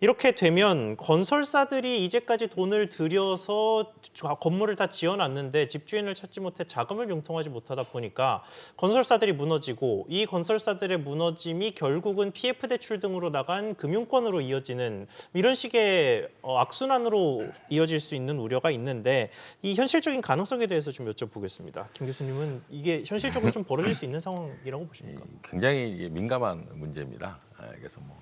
이렇게 되면 건설사들이 이제까지 돈을 들여서 건물을 다 지어놨는데 집주인을 찾지 못해 자금을 융통하지 못하다 보니까 건설사들이 무너지고 이 건설사들의 무너짐이 결국은 PF 대출 등으로 나간 금융권으로 이어지는 이런 식의 악순환으로 이어질 수 있는 우려가 있는데 이 현실적인 가능성에 대해서 좀 여쭤보겠습니다. 김 교수님은 이게 현실적으로 좀 벌어질 수 있는 상황이라고 보십니까? 굉장히 민감한 문제입니다. 그래서 뭐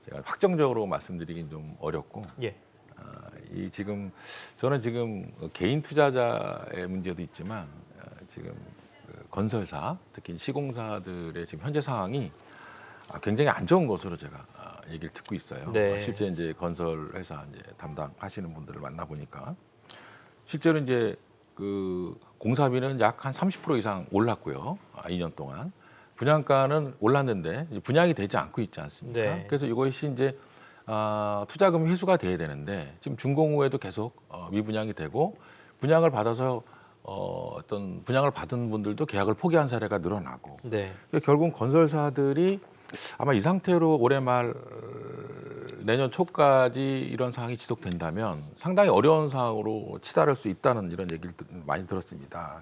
제가 확정적으로 말씀드리긴 좀 어렵고, 예. 이 지금 저는 지금 개인 투자자의 문제도 있지만 지금 그 건설사, 특히 시공사들의 지금 현재 상황이 굉장히 안 좋은 것으로 제가 얘기를 듣고 있어요. 네. 실제 이제 건설 회사 이제 담당하시는 분들을 만나 보니까 실제로 이제 그 공사비는 약 한 30% 이상 올랐고요. 2년 동안 분양가는 올랐는데 분양이 되지 않고 있지 않습니까? 네. 그래서 이것이 이제 투자금 회수가 돼야 되는데 지금 준공 후에도 계속 미분양이 되고 분양을 받아서 어떤 분양을 받은 분들도 계약을 포기한 사례가 늘어나고 네. 결국 건설사들이 아마 이 상태로 올해 말 내년 초까지 이런 상황이 지속된다면 상당히 어려운 상황으로 치달을 수 있다는 이런 얘기를 많이 들었습니다.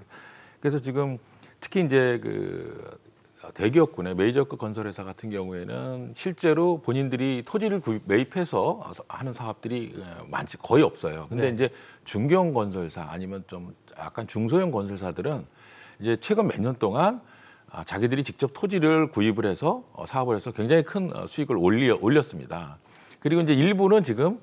그래서 지금 특히 이제 그 대기업군의 메이저급 건설회사 같은 경우에는 실제로 본인들이 토지를 매입해서 하는 사업들이 거의 없어요. 근데 네. 이제 중견 건설사 아니면 좀 약간 중소형 건설사들은 이제 최근 몇 년 동안 자기들이 직접 토지를 구입을 해서 사업을 해서 굉장히 큰 수익을 올렸습니다. 그리고 이제 일부는 지금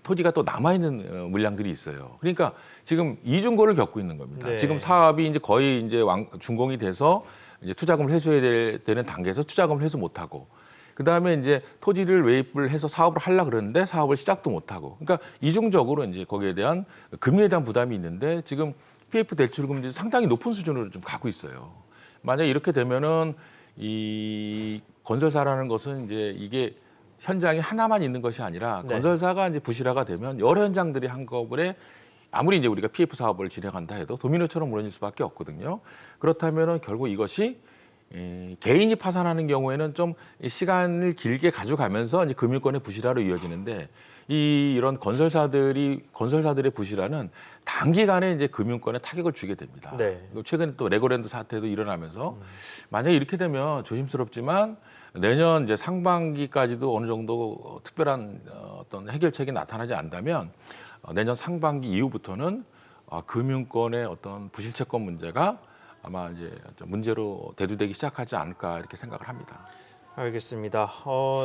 토지가 또 남아있는 물량들이 있어요. 그러니까 지금 이중고를 겪고 있는 겁니다. 네. 지금 사업이 이제 거의 이제 준공이 돼서 이제 투자금을 회수해야 되는 단계에서 투자금을 회수 못하고 그 다음에 이제 토지를 매입을 해서 사업을 하려고 그러는데 사업을 시작도 못하고 그러니까 이중적으로 이제 거기에 대한 금리에 대한 부담이 있는데 지금 PF 대출 금리도 상당히 높은 수준으로 좀 가고 있어요. 만약에 이렇게 되면은 이 건설사라는 것은 이제 이게 현장이 하나만 있는 것이 아니라 네. 건설사가 이제 부실화가 되면 여러 현장들이 한꺼번에 아무리 이제 우리가 PF 사업을 진행한다 해도 도미노처럼 무너질 수밖에 없거든요. 그렇다면은 결국 이것이 개인이 파산하는 경우에는 좀 시간을 길게 가져가면서 이제 금융권의 부실화로 이어지는데 이런 건설사들의 부실화는 단기간에 이제 금융권에 타격을 주게 됩니다. 네. 최근에 또 레고랜드 사태도 일어나면서 만약에 이렇게 되면 조심스럽지만 내년 이제 상반기까지도 어느 정도 특별한 어떤 해결책이 나타나지 않다면 내년 상반기 이후부터는 금융권의 어떤 부실채권 문제가 아마 이제 좀 문제로 대두되기 시작하지 않을까 이렇게 생각을 합니다. 알겠습니다.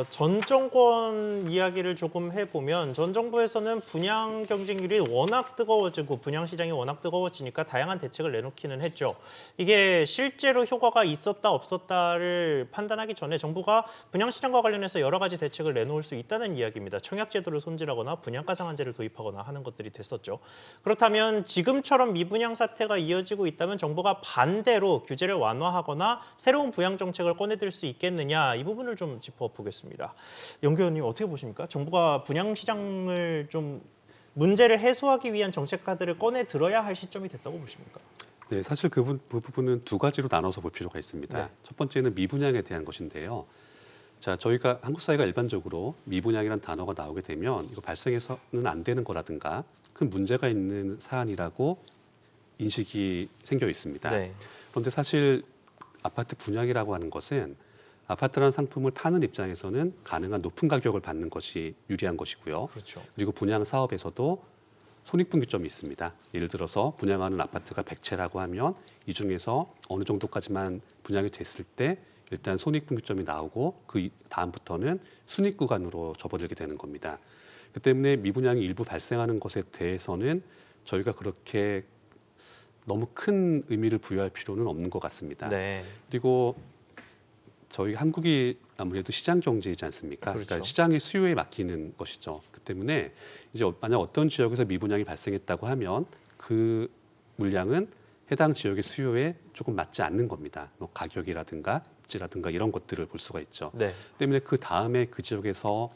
전 정권 이야기를 조금 해보면 전 정부에서는 분양 경쟁률이 워낙 뜨거워지고 분양 시장이 워낙 뜨거워지니까 다양한 대책을 내놓기는 했죠. 이게 실제로 효과가 있었다 없었다를 판단하기 전에 정부가 분양 시장과 관련해서 여러 가지 대책을 내놓을 수 있다는 이야기입니다. 청약제도를 손질하거나 분양가 상한제를 도입하거나 하는 것들이 됐었죠. 그렇다면 지금처럼 미분양 사태가 이어지고 있다면 정부가 반대로 규제를 완화하거나 새로운 부양 정책을 꺼내들 수 있겠느냐 이 부분을 좀 짚어보겠습니다. 영규 의원님 어떻게 보십니까? 정부가 분양 시장을 좀 문제를 해소하기 위한 정책 카드를 꺼내 들어야 할 시점이 됐다고 보십니까? 네, 사실 그 부분은 두 가지로 나눠서 볼 필요가 있습니다. 네. 첫 번째는 미분양에 대한 것인데요. 자, 저희가 한국 사회가 일반적으로 미분양이라는 단어가 나오게 되면 이거 발생해서는 안 되는 거라든가 큰 문제가 있는 사안이라고 인식이 생겨 있습니다. 네. 그런데 사실 아파트 분양이라고 하는 것은 아파트라는 상품을 파는 입장에서는 가능한 높은 가격을 받는 것이 유리한 것이고요. 그렇죠. 그리고 분양 사업에서도 손익분기점이 있습니다. 예를 들어서 분양하는 아파트가 100채라고 하면 이 중에서 어느 정도까지만 분양이 됐을 때 일단 손익분기점이 나오고 그 다음부터는 순익 구간으로 접어들게 되는 겁니다. 그 때문에 미분양이 일부 발생하는 것에 대해서는 저희가 그렇게 너무 큰 의미를 부여할 필요는 없는 것 같습니다. 네. 그리고 저희 한국이 아무래도 시장 경제이지 않습니까? 그렇죠. 그러니까 시장의 수요에 맡기는 것이죠. 그 때문에 이제 만약 어떤 지역에서 미분양이 발생했다고 하면 그 물량은 해당 지역의 수요에 조금 맞지 않는 겁니다. 뭐 가격이라든가 입지라든가 이런 것들을 볼 수가 있죠. 네. 때문에 그 다음에 그 지역에서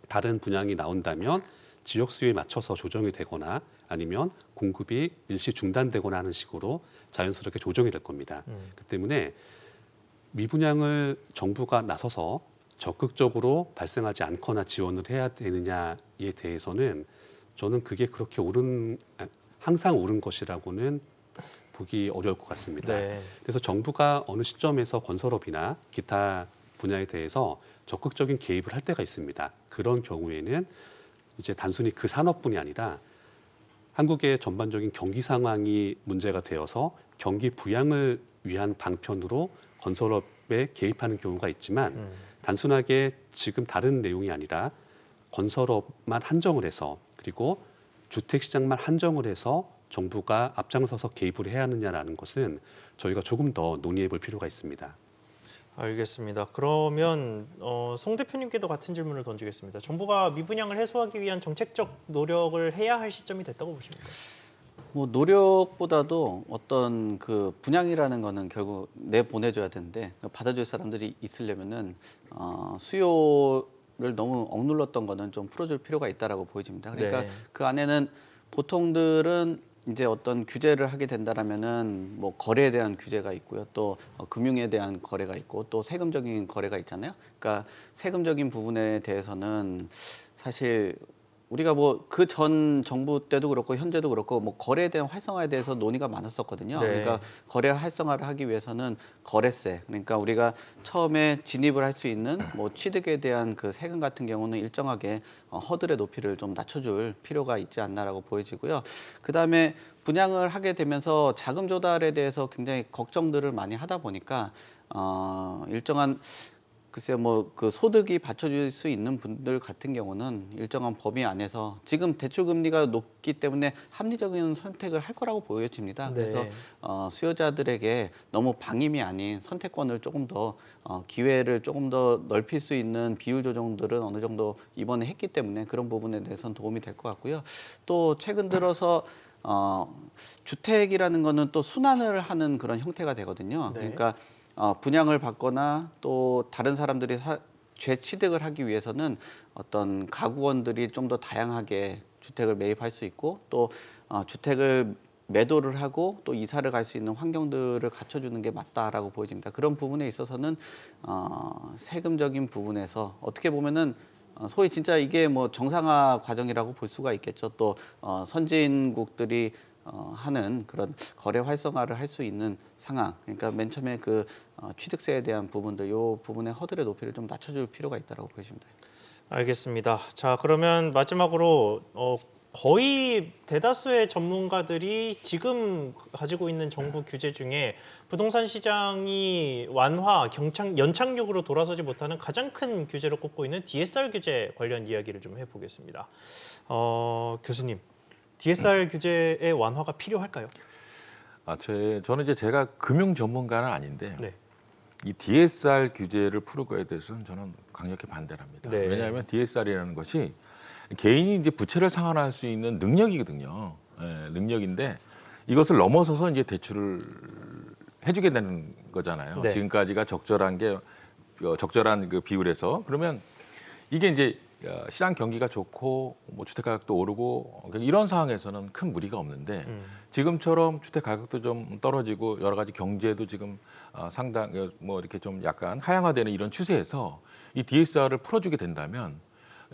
다른 분양이 나온다면 지역 수요에 맞춰서 조정이 되거나 아니면 공급이 일시 중단되거나 하는 식으로 자연스럽게 조정이 될 겁니다. 그 때문에 미분양을 정부가 나서서 적극적으로 발생하지 않거나 지원을 해야 되느냐에 대해서는 저는 그게 그렇게 항상 옳은 것이라고는 보기 어려울 것 같습니다. 네. 그래서 정부가 어느 시점에서 건설업이나 기타 분야에 대해서 적극적인 개입을 할 때가 있습니다. 그런 경우에는 이제 단순히 그 산업뿐이 아니라 한국의 전반적인 경기 상황이 문제가 되어서 경기 부양을 위한 방편으로 건설업에 개입하는 경우가 있지만 단순하게 지금 다른 내용이 아니라 건설업만 한정을 해서 그리고 주택시장만 한정을 해서 정부가 앞장서서 개입을 해야 하느냐라는 것은 저희가 조금 더 논의해 볼 필요가 있습니다. 알겠습니다. 그러면 송 대표님께도 같은 질문을 던지겠습니다. 정부가 미분양을 해소하기 위한 정책적 노력을 해야 할 시점이 됐다고 보십니까? 뭐 노력보다도 어떤 그 분양이라는 거는 결국 내 보내줘야 되는데 받아줄 사람들이 있으려면은 수요를 너무 억눌렀던 거는 좀 풀어줄 필요가 있다라고 보여집니다. 그러니까 네. 그 안에는 보통들은 이제 어떤 규제를 하게 된다라면은 뭐 거래에 대한 규제가 있고요, 또 금융에 대한 거래가 있고 또 세금적인 거래가 있잖아요. 그러니까 세금적인 부분에 대해서는 사실 우리가 뭐 그 전 정부 때도 그렇고 현재도 그렇고 뭐 거래에 대한 활성화에 대해서 논의가 많았었거든요. 네. 그러니까 거래 활성화를 하기 위해서는 거래세, 그러니까 우리가 처음에 진입을 할 수 있는 뭐 취득에 대한 그 세금 같은 경우는 일정하게 허들의 높이를 좀 낮춰줄 필요가 있지 않나라고 보여지고요. 그다음에 분양을 하게 되면서 자금 조달에 대해서 굉장히 걱정들을 많이 하다 보니까 일정한 글쎄요, 뭐 그 소득이 받쳐줄 수 있는 분들 같은 경우는 일정한 범위 안에서 지금 대출 금리가 높기 때문에 합리적인 선택을 할 거라고 보여집니다. 네. 그래서 수요자들에게 너무 방임이 아닌 선택권을 조금 더 기회를 조금 더 넓힐 수 있는 비율 조정들은 어느 정도 이번에 했기 때문에 그런 부분에 대해서는 도움이 될 것 같고요. 또 최근 들어서 주택이라는 거는 또 순환을 하는 그런 형태가 되거든요. 네. 그러니까 분양을 받거나 또 다른 사람들이 재취득을 하기 위해서는 어떤 가구원들이 좀 더 다양하게 주택을 매입할 수 있고 또 주택을 매도를 하고 또 이사를 갈 수 있는 환경들을 갖춰주는 게 맞다라고 보여집니다. 그런 부분에 있어서는 세금적인 부분에서 어떻게 보면은 소위 진짜 이게 뭐 정상화 과정이라고 볼 수가 있겠죠. 또 선진국들이 하는 그런 거래 활성화를 할 수 있는 상황. 그러니까 맨 처음에 그 취득세에 대한 부분들, 요 부분의 허들의 높이를 좀 낮춰줄 필요가 있다고 보여집니다. 알겠습니다. 자, 그러면 마지막으로 거의 대다수의 전문가들이 지금 가지고 있는 정부 규제 중에 부동산 시장이 완화, 연착륙으로 돌아서지 못하는 가장 큰 규제로 꼽고 있는 DSR 규제 관련 이야기를 좀 해보겠습니다. 교수님, DSR 규제의 완화가 필요할까요? 저는 이제 제가 금융 전문가는 아닌데 네. 이 DSR 규제를 풀을 거에 대해서는 저는 강력히 반대를 합니다. 네. 왜냐하면 DSR이라는 것이 개인이 이제 부채를 상환할 수 있는 능력이거든요. 능력인데 이것을 넘어서서 이제 대출을 해주게 되는 거잖아요. 네. 지금까지가 적절한 그 비율에서 그러면 이게 이제 시장 경기가 좋고 뭐 주택 가격도 오르고 이런 상황에서는 큰 무리가 없는데 지금처럼 주택 가격도 좀 떨어지고 여러 가지 경제도 지금 상당 뭐 이렇게 좀 약간 하향화되는 이런 추세에서 이 DSR을 풀어주게 된다면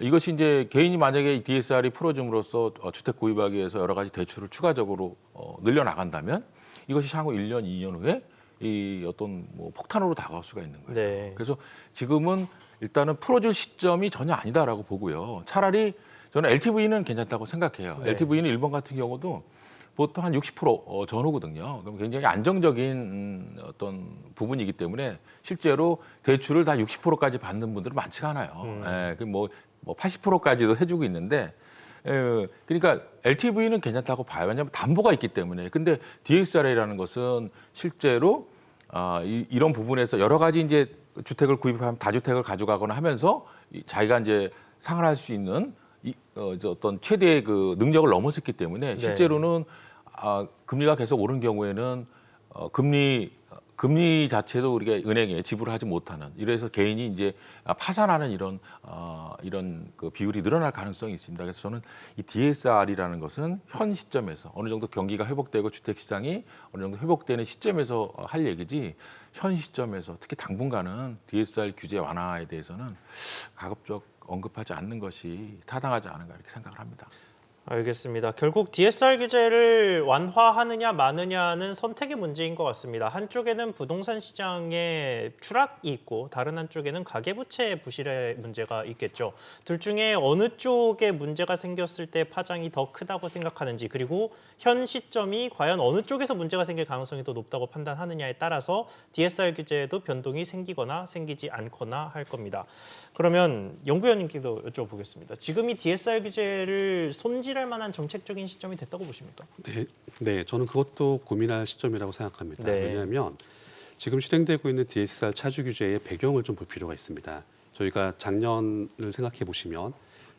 이것이 이제 개인이 만약에 이 DSR이 풀어줌으로써 주택 구입하기 위해서 여러 가지 대출을 추가적으로 늘려 나간다면 이것이 향후 1년, 2년 후에 이 어떤 뭐 폭탄으로 다가올 수가 있는 거예요. 네. 그래서 지금은 일단은 풀어줄 시점이 전혀 아니다라고 보고요. 차라리 저는 LTV는 괜찮다고 생각해요. 네. LTV는 일본 같은 경우도 보통 한 60% 전후거든요. 그럼 굉장히 안정적인 어떤 부분이기 때문에 실제로 대출을 다 60%까지 받는 분들은 많지가 않아요. 뭐 80%까지도 해주고 있는데, 그러니까 LTV는 괜찮다고 봐요. 왜냐하면 담보가 있기 때문에. 근데 DSR이라는 것은 실제로 이런 부분에서 여러 가지 이제 주택을 구입하면 다주택을 가져가거나 하면서 자기가 이제 상환할 수 있는 어떤 최대의 그 능력을 넘어섰기 때문에 실제로는 금리가 계속 오른 경우에는 금리 자체도 우리가 은행에 지불을 하지 못하는 이래서 개인이 이제 파산하는 이런 그 비율이 늘어날 가능성이 있습니다. 그래서 저는 이 DSR이라는 것은 현 시점에서 어느 정도 경기가 회복되고 주택 시장이 어느 정도 회복되는 시점에서 할 얘기지 현 시점에서 특히 당분간은 DSR 규제 완화에 대해서는 가급적 언급하지 않는 것이 타당하지 않은가 이렇게 생각을 합니다. 알겠습니다. 결국 DSR 규제를 완화하느냐 마느냐는 선택의 문제인 것 같습니다. 한쪽에는 부동산 시장의 추락이 있고 다른 한쪽에는 가계부채 부실의 문제가 있겠죠. 둘 중에 어느 쪽에 문제가 생겼을 때 파장이 더 크다고 생각하는지 그리고 현 시점이 과연 어느 쪽에서 문제가 생길 가능성이 더 높다고 판단하느냐에 따라서 DSR 규제에도 변동이 생기거나 생기지 않거나 할 겁니다. 그러면 연구위원님께도 여쭤보겠습니다. 지금 이 DSR 규제를 손질할 만한 정책적인 시점이 됐다고 보십니까? 네, 저는 그것도 고민할 시점이라고 생각합니다. 네. 왜냐하면 지금 실행되고 있는 DSR 차주 규제의 배경을 좀 볼 필요가 있습니다. 저희가 작년을 생각해 보시면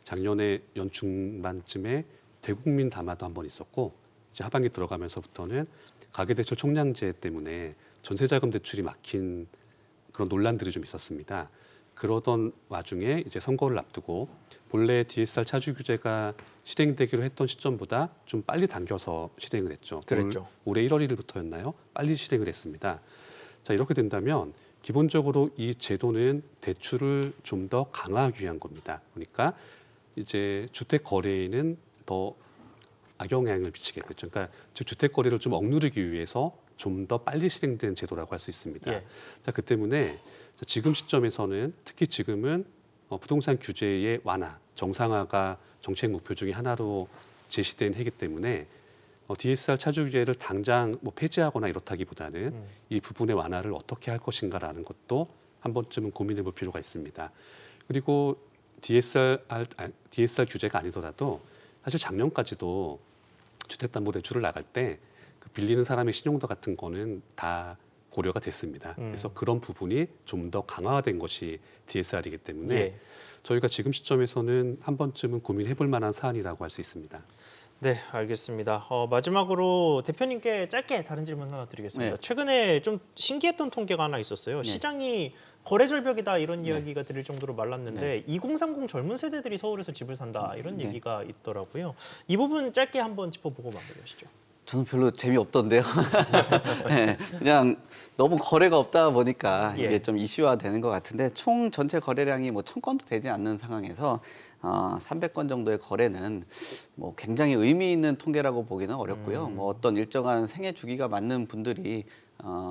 작년에 연중반쯤에 대국민 담화도 한 번 있었고 이제 하반기 들어가면서부터는 가계대출 총량제 때문에 전세자금 대출이 막힌 그런 논란들이 좀 있었습니다. 그러던 와중에 이제 선거를 앞두고 본래 DSR 차주 규제가 실행되기로 했던 시점보다 좀 빨리 당겨서 실행을 했죠. 그랬죠. 올해 1월 1일부터였나요? 빨리 실행을 했습니다. 자, 이렇게 된다면 기본적으로 이 제도는 대출을 좀 더 강화하기 위한 겁니다. 그러니까 이제 주택 거래에는 더 악영향을 미치겠죠. 그러니까 주택 거래를 좀 억누르기 위해서 좀 더 빨리 실행된 제도라고 할 수 있습니다. 예. 자, 그 때문에 지금 시점에서는 특히 지금은 부동산 규제의 완화, 정상화가 정책 목표 중에 하나로 제시된 해이기 때문에 DSR 차주 규제를 당장 뭐 폐지하거나 이렇다기보다는 이 부분의 완화를 어떻게 할 것인가라는 것도 한 번쯤은 고민해 볼 필요가 있습니다. 그리고 DSR 규제가 아니더라도 사실 작년까지도 주택담보대출을 나갈 때 그 빌리는 사람의 신용도 같은 거는 다 고려가 됐습니다. 그래서 그런 부분이 좀 더 강화된 것이 DSR이기 때문에 예. 저희가 지금 시점에서는 한 번쯤은 고민해 볼 만한 사안이라고 할 수 있습니다. 네, 알겠습니다. 마지막으로 대표님께 짧게 다른 질문 하나 드리겠습니다. 네. 최근에 좀 신기했던 통계가 하나 있었어요. 시장이 거래 절벽이다 이런 이야기가 들릴 정도로 말랐는데 2030 젊은 세대들이 서울에서 집을 산다 이런 얘기가 있더라고요. 이 부분 짧게 한번 짚어보고 마무리하시죠. 저는 별로 재미없던데요. 네, 그냥 너무 거래가 없다 보니까 이게 예. 좀 이슈화 되는 것 같은데 총 전체 거래량이 뭐 1000건도 되지 않는 상황에서 300건 정도의 거래는 뭐 굉장히 의미 있는 통계라고 보기는 어렵고요. 뭐 어떤 일정한 생애 주기가 맞는 분들이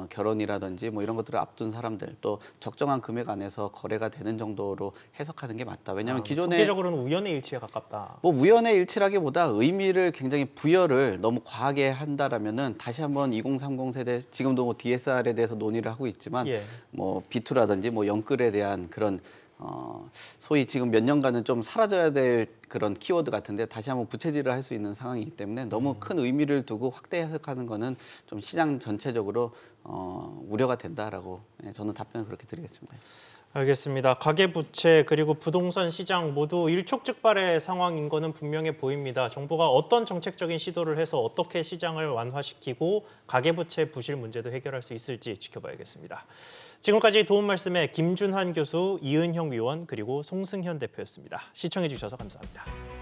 결혼이라든지 뭐 이런 것들을 앞둔 사람들 또 적정한 금액 안에서 거래가 되는 정도로 해석하는 게 맞다. 왜냐하면 기존에 통계적으로는 우연의 일치에 가깝다. 뭐 우연의 일치라기보다 의미를 굉장히 부여를 너무 과하게 한다라면은 다시 한번 2030 세대 지금도 뭐 DSR에 대해서 논의를 하고 있지만 예. 뭐 B2라든지 뭐 영끌에 대한 그런 소위 지금 몇 년간은 좀 사라져야 될 그런 키워드 같은데 다시 한번 부채질을 할 수 있는 상황이기 때문에 너무 큰 의미를 두고 확대 해석하는 거는 좀 시장 전체적으로 우려가 된다라고 저는 답변을 그렇게 드리겠습니다. 알겠습니다. 가계부채 그리고 부동산 시장 모두 일촉즉발의 상황인 거는 분명해 보입니다. 정부가 어떤 정책적인 시도를 해서 어떻게 시장을 완화시키고 가계부채 부실 문제도 해결할 수 있을지 지켜봐야겠습니다. 지금까지 도움 말씀에 김준환 교수, 이은형 위원 그리고 송승현 대표였습니다. 시청해 주셔서 감사합니다.